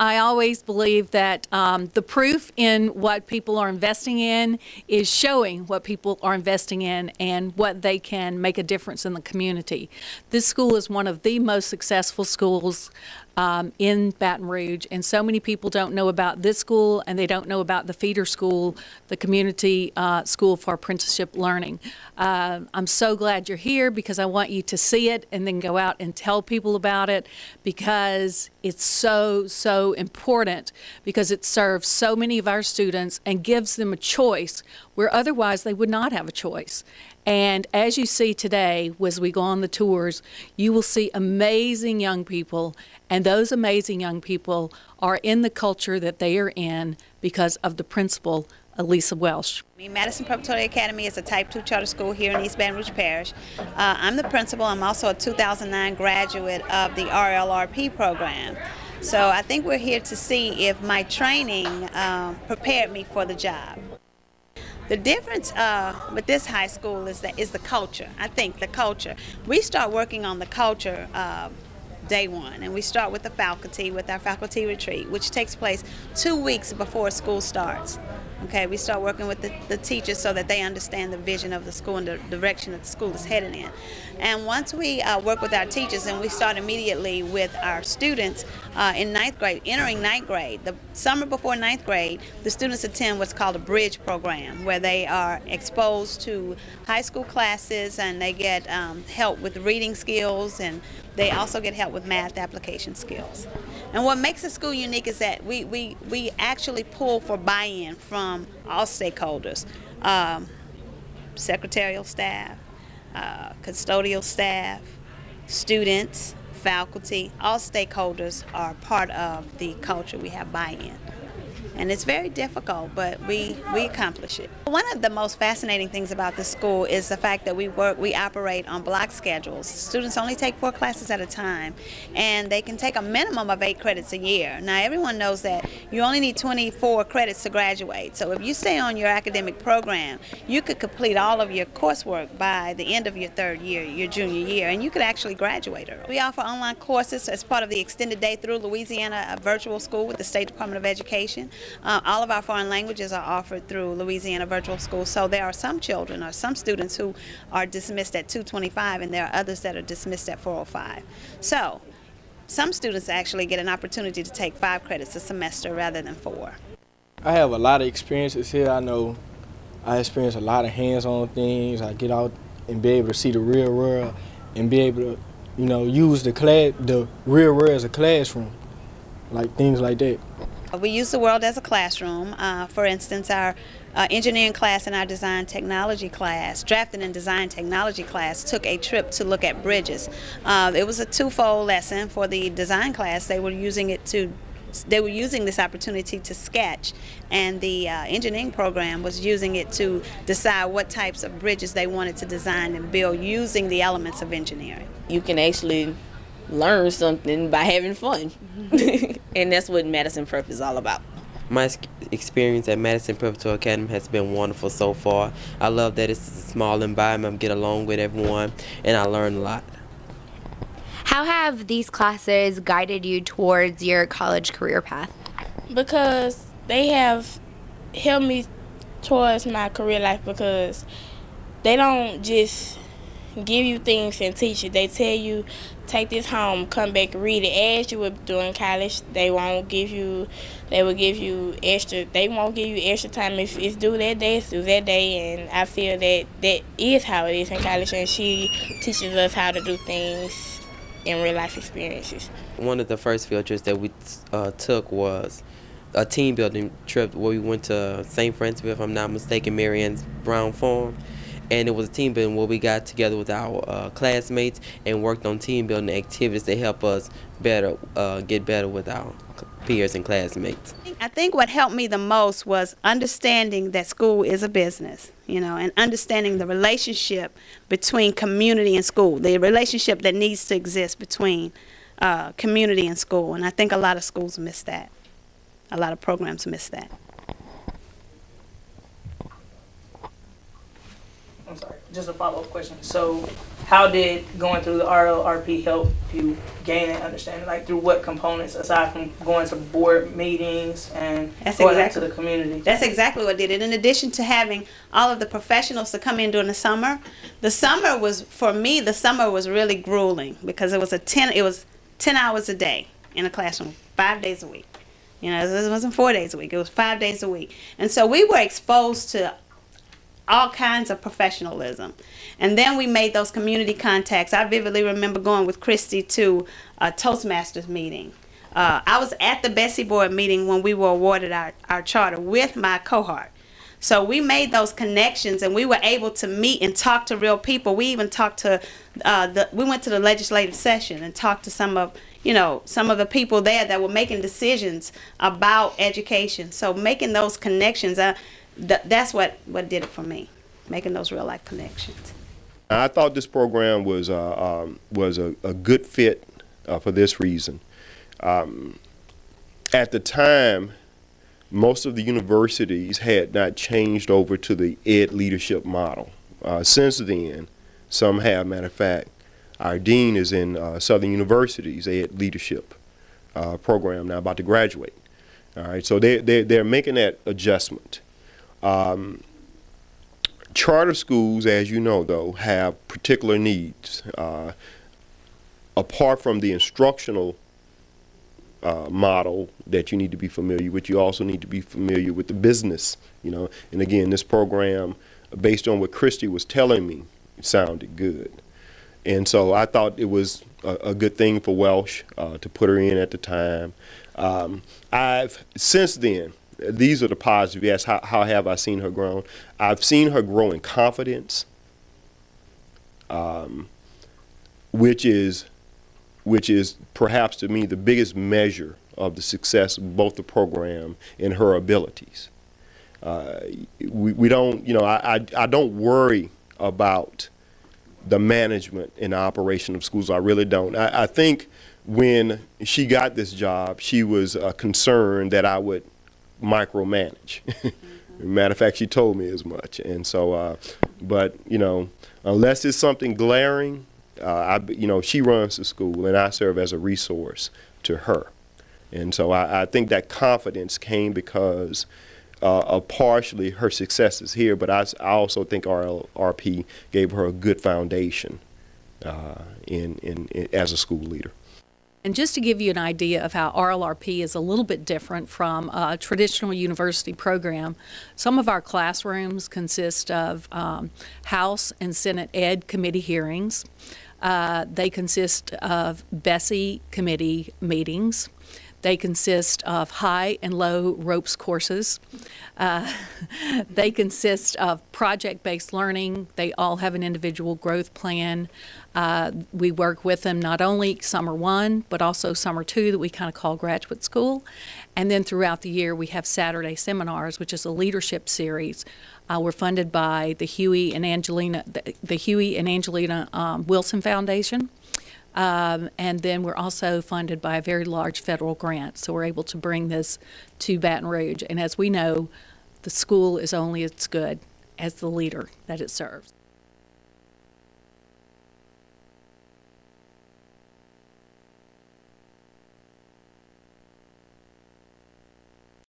I always believe that the proof in what people are investing in is showing what people are investing in and what they can make a difference in the community. This school is one of the most successful schools in Baton Rouge, and so many people don't know about this school, and they don't know about the feeder school, the community school for apprenticeship learning. I'm so glad you're here because I want you to see it and then go out and tell people about it, because it's so important, because it serves so many of our students and gives them a choice where otherwise they would not have a choice. And as you see today, as we go on the tours, you will see amazing young people, and those amazing young people are in the culture that they are in because of the principal, Elisa Welsh. Madison Preparatory Academy is a Type 2 charter school here in East Baton Rouge Parish. I'm the principal. I'm also a 2009 graduate of the RLRP program. So I think we're here to see if my training prepared me for the job. The difference with this high school is the culture. I think the culture. We start working on the culture day one, and we start with the faculty, with our faculty retreat, which takes place 2 weeks before school starts. Okay, we start working with the teachers so that they understand the vision of the school and the direction that the school is headed in. And once we work with our teachers, and we start immediately with our students in ninth grade, entering ninth grade. The summer before ninth grade, the students attend what's called a bridge program, where they are exposed to high school classes, and they get help with reading skills, and they also get help with math application skills. And what makes the school unique is that we actually pull for buy-in from all stakeholders, secretarial staff, custodial staff, students, faculty. All stakeholders are part of the culture. We have buy-in. And it's very difficult, but we accomplish it. One of the most fascinating things about this school is the fact that we operate on block schedules. Students only take 4 classes at a time, and they can take a minimum of 8 credits a year. Now, everyone knows that you only need 24 credits to graduate. So if you stay on your academic program, you could complete all of your coursework by the end of your 3rd year, your junior year, and you could actually graduate early. We offer online courses as part of the extended day through Louisiana virtual school with the State Department of Education. All of our foreign languages are offered through Louisiana Virtual School, so there are some children or some students who are dismissed at 225, and there are others that are dismissed at 405. So some students actually get an opportunity to take 5 credits a semester rather than 4. I have a lot of experiences here. I know I experience a lot of hands-on things. I get out and be able to see the real world and be able to, you know, use the real world as a classroom, like things like that. We use the world as a classroom. For instance, our engineering class and our design technology class, drafting and design technology class, took a trip to look at bridges. It was a twofold lesson. For the design class, they were using this opportunity to sketch, and the engineering program was using it to decide what types of bridges they wanted to design and build using the elements of engineering. You can actually learn something by having fun. And that's what Madison Prep is all about. My experience at Madison Preparatory Academy has been wonderful so far. I love that it's a small environment, I get along with everyone, and I learn a lot. How have these classes guided you towards your college career path? Because they have helped me towards my career life, because they don't just give you things and teach you. They tell you, take this home, come back and read it as you would do in college. They will give you extra time. If it's due that day, it's due that day, and I feel that is how it is in college, and she teaches us how to do things in real life experiences. One of the first field trips that we took was a team building trip where we went to St. Francis, if I'm not mistaken, Marianne's Brown Farm. And it was a team building where we got together with our classmates and worked on team building activities to help us get better with our peers and classmates. I think what helped me the most was understanding that school is a business, you know, and understanding the relationship between community and school, the relationship that needs to exist between community and school. And I think a lot of schools miss that. A lot of programs miss that. I'm sorry, just a follow-up question. So how did going through the RLRP help you gain that understanding? Like through what components, aside from going to board meetings and going out to the community? That's exactly what did it. In addition to having all of the professionals to come in during the summer was, for me, the summer was really grueling because it was 10 hours a day in a classroom, 5 days a week. You know, it wasn't 4 days a week, it was 5 days a week. And so we were exposed to all kinds of professionalism. And then we made those community contacts. I vividly remember going with Christy to a Toastmasters meeting. I was at the Bessie Board meeting when we were awarded our charter with my cohort. So we made those connections and we were able to meet and talk to real people. We even talked to, we went to the legislative session and talked to some of the people there that were making decisions about education. So making those connections, that's what did it for me, making those real life connections. I thought this program was a good fit for this reason. At the time, most of the universities had not changed over to the ed leadership model. Since then, some have. Matter of fact, our dean is in Southern University's ed leadership program now, about to graduate. All right, so they're making that adjustment. Charter schools, as you know, though, have particular needs. Apart from the instructional model that you need to be familiar with, you also need to be familiar with the business, And again, this program, based on what Christy was telling me, sounded good. And so I thought it was a good thing for Welsh to put her in at the time. Since then, these are the positives. Yes, how have I seen her grow? I've seen her grow in confidence, which is perhaps to me the biggest measure of the success of both the program and her abilities. We don't, I don't worry about the management and operation of schools. I really don't. I think when she got this job, she was concerned that I would micromanage. Matter of fact, she told me as much. And so, but unless it's something glaring, she runs the school, and I serve as a resource to her. And so I think that confidence came because of partially her successes here, but I also think RLRP gave her a good foundation as a school leader. And just to give you an idea of how RLRP is a little bit different from a traditional university program, some of our classrooms consist of House and Senate Ed committee hearings. They consist of Bessie committee meetings. They consist of high and low ropes courses. They consist of project-based learning. They all have an individual growth plan. We work with them not only summer 1, but also summer 2 that we kind of call graduate school. And then throughout the year, we have Saturday seminars, which is a leadership series. We're funded by the Huey and Angelina Wilson Foundation. And then we're also funded by a very large federal grant, so we're able to bring this to Baton Rouge. And as we know, the school is only as good as the leader that it serves.